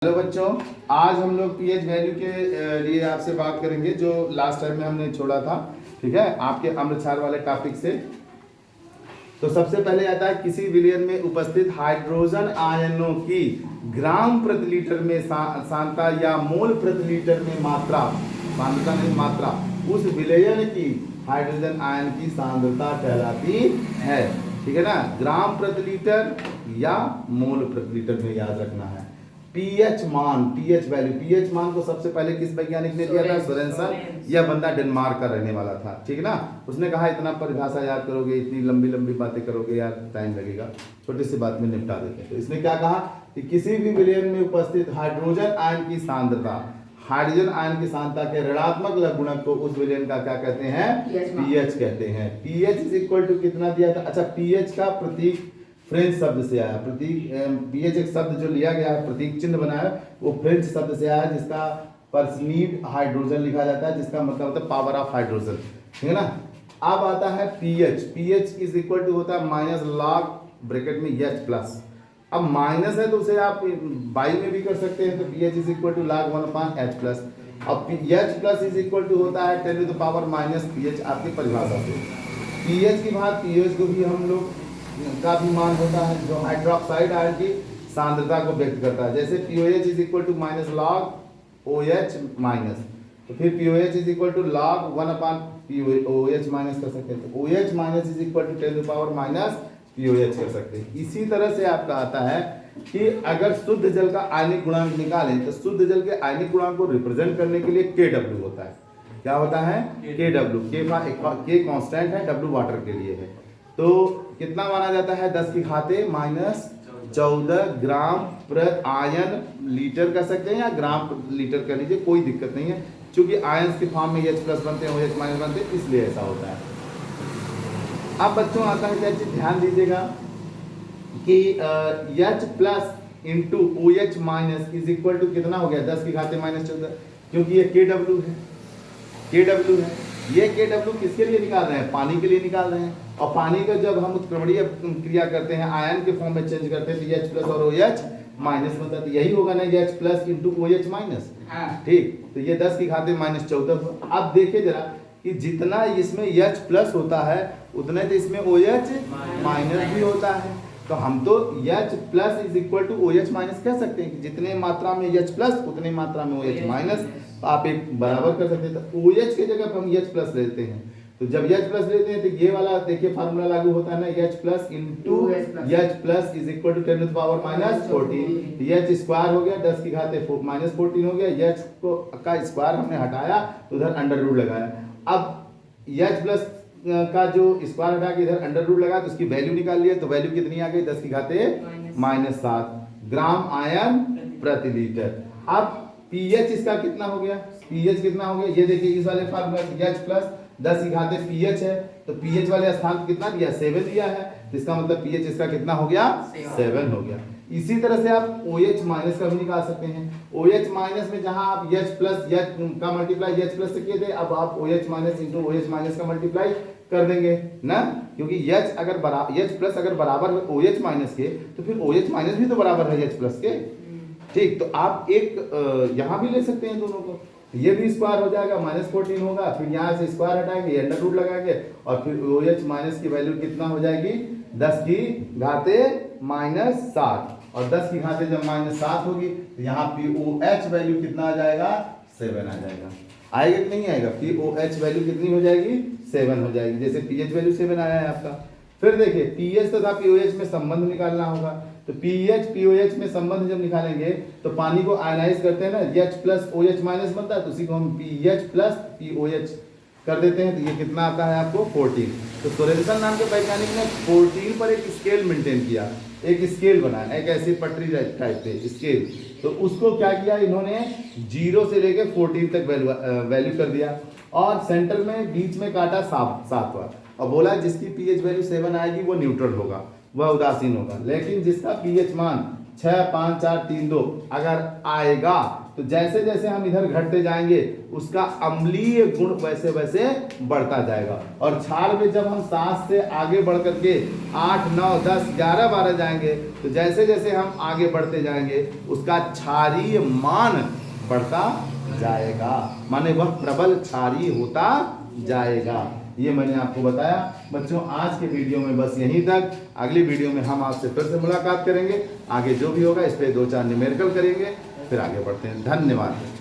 Hello बच्चों, आज हम लोग पीएच वैल्यू के लिए आपसे बात करेंगे जो लास्ट टाइम में हमने छोड़ा था। ठीक है, आपके अम्लक्षार वाले टॉपिक से। तो सबसे पहले आता है किसी विलयन में उपस्थित हाइड्रोजन आयनों की ग्राम प्रति लीटर में सांद्रता या मोल प्रति लीटर में मात्रा, सांद्रता नहीं मात्रा, उस विलयन की हाइड्रोजन आयन की सांद्रता कहलाती है। ठीक है ना, ग्राम प्रति लीटर या मोल प्रति लीटर में याद रखना है। पीएच मान, पीएच वैल्यू, पीएच मान को सबसे पहले किस वैज्ञानिक ने दिया था? सोरेनसन। यह बंदा डेनमार्क का रहने वाला था। ठीक है ना, उसने कहा इतना परिभाषा याद करोगे, इतनी लंबी लंबी बातें करोगे यार, टाइम लगेगा, छोटी सी बात में निपटा देते हैं। तो इसने क्या कहा कि किसी भी विलयन में उपस्थित हाइड्रोजन आयन की सांद्रता, हाइड्रोजन आयन की सांद्रता के ऋणात्मक लघुगणक को उस विलयन का क्या कहते हैं? पीएच कहते हैं। पीएच इज इक्वल टू कितना दिया था? अच्छा, पीएच का प्रतीक फ्रेंच शब्द से आया। प्रतीक पीएच एक शब्द जो लिया गया है, प्रतीक चिन्ह बनाया, वो फ्रेंच शब्द से आया, जिसका परसनीड हाइड्रोजन लिखा जाता है, जिसका मतलब होता है पावर ऑफ हाइड्रोजन। ठीक है ना। अब आता है pH. PH is equal to होता है माइनस लॉग ब्रैकेट में एच प्लस। अब माइनस है तो उसे आप बाई में भी कर सकते हैं, तो pH is equal to log 1/h plus. अब H plus is equal to होता है 10 to the power minus pH आपकी परिभाषा से। पीएच की बात, पीएच को भी हम लोग का भी मान होता है जो हाइड्रोक्साइड आयन की सांद्रता को व्यक्त करता है। जैसे pOH is equal to minus log OH minus, तो फिर pOH is equal to log 1/OH minus कर सकते हैं। तो OH minus is equal to 10 to power minus POH कर सकते हैं। इसी तरह से आपका आता है कि अगर शुद्ध जल का आयनिक गुणांक निकालें तो शुद्ध जल के आयनिक गुणांक को रिप्रेजेंट करने के लिए KW होता है। क्या होता है? KW। K कांस्टेंट है, W वाटर के लिए है। तो कितना माना जाता है? 10 की घाते माइनस 14 ग्राम प्रति आयन लीटर कर सकते हैं, या ग्राम प्रति लीटर कर लीजिए, कोई दिक्कत नहीं है। क्योंकि आयंस के फॉर्म में H प्लस बनते हैं, OH माइनस बनते हैं, इसलिए ऐसा होता है। अब बच्चों आता है क्या चीज, ध्यान दीजिएगा कि H plus into OH minus is equal to कितना हो गया? 10 की घाते माइनस 14, क्योंकि ये KW है। KW है, ये KW किसके लिए निकाल रहे हैं? पानी के लिए निकाल रहे हैं। और पानी का जब हम उत्क्रमणीय क्रिया करते हैं, आयन के फॉर्म में चेंज करते हैं, तो H प्लस और OH माइनस बनता है। तो यही होगा ना, H plus into OH minus. ठीक, तो ये 10 की घाते माइनस 14। अब देखिए जरा कि जितना इसमें H प्लस होता है उतना तो इसमें OH माइनस भी होता है। तो हम तो H plus is equal to OH minus कह सकते हैं कि जितने मात्रा में H प्लस उतने मात्रा में OH माइनस, आप एक बराबर कर सकते हैं। तो OH के जगह हम H प्लस लेते हैं। तो जब H प्लस लेते हैं तो ये वाला देखिए फार्मूला लागू होता है ना, H plus into H plus is equal to 10 to the power minus 14। H square हो गया 10 की घाते माइनस 14 हो गया। H को का स्क्वायर हमने हटाया तो उधर अंडर रूट लगाया। अब H प्लस का जो स्क्वायर हटा के इधर अंडर रूट लगा तो उसकी वैल्यू निकाल लिया, तो वैल्यू कितनी आ गई? 10 की घाते माइनस 7 ग्राम आयन प्रति लीटर। अब पीएच इसका कितना हो गया? पीएच कितना हो गया? ये देखिए इस वाले फार्मूला H प्लस 10 की घाते पीएच है, तो पीएच वाले स्थान कितना दिया? 7 दिया है, तो इसका मतलब पीएच इसका कितना हो गया? 7 हो गया। इसी तरह से आप OH माइनस का भी निकाल सकते हैं। OH माइनस में जहां आप H प्लस का मल्टीप्लाई H प्लस से किए थे, अब आप OH minus into OH minus का मल्टीप्लाई कर देंगे ना, क्योंकि H प्लस अगर बराबर है OH माइनस के, तो फिर OH माइनस भी तो बराबर है H प्लस के। ठीक, तो आप एक यहाँ भी ले सकते हैं दोनों को, ये भी स्क्वायर हो जाएगा, माइनस 14 होगा, फिर यहाँ से स्क्वायर हटाएंगे, अंडर रूट लगाएंगे, और फिर OH माइनस की वैल्यू कितना हो जाएगी? 10 की घाते माइनस 7, और 10 की घाते जब माइनस 7 होगी तो यहाँ POH वैल्यू कितना आ जाएगा? 7 आ जाएगा। आएगा कि नहीं आएगा? POH वैल्यू कितनी हो जाएगी? 7 हो जाएगी, जैसे पीएच वैल्यू 7 आया है आपका। फिर देखिए पीएच तथा POH में संबंध निकालना होगा, तो पीएच POH में संबंध जब निकालेंगे तो पानी को आयनाइज करते हैं ना, H प्लस OH माइनस बनता है, तो उसी को हम पीएच प्लस POH कर देते हैं, तो ये कितना आता है आपको? 14। तो सोरेनसन नाम के वैज्ञानिक ने 14 पर एक स्केल मेंटेन किया, एक स्केल बनाया, एक ऐसी पटरी टाइप पे स्केल। तो उसको क्या किया इन्होंने? 0 से लेके 14 तक वैल्यू कर दिया, और सेंटर में बीच में काटा 7 बार, और बोला जिसकी पीएच वैल्यू 7 आएगी वो न्यूट्रल होगा, वह उदासीन होगा। लेकिन जिसका पीएच मान 6 5 4 3 2 अगर आएगा तो जैसे जैसे हम इधर घटते जाएंगे उसका अम्लीय गुण वैसे वैसे बढ़ता जाएगा। और क्षार में जब हम 7 से आगे बढ़ करके 8 9 10 11 12 जाएंगे तो जैसे जैसे हम आगे बढ़ते जाएंगे उसका क्षारीय मान बढ़ता जाएगा, माने वह प्रबल क्षारीय होता जाएगा। ये मैंने आपको बताया बच्चों। आज के वीडियो में बस यहीं तक। अगली वीडियो में हम आपसे फिर से मुलाकात करेंगे। आगे जो भी होगा इस पे 2 4 न्यूमेरिकल करेंगे, फिर आगे बढ़ते हैं। धन्यवाद।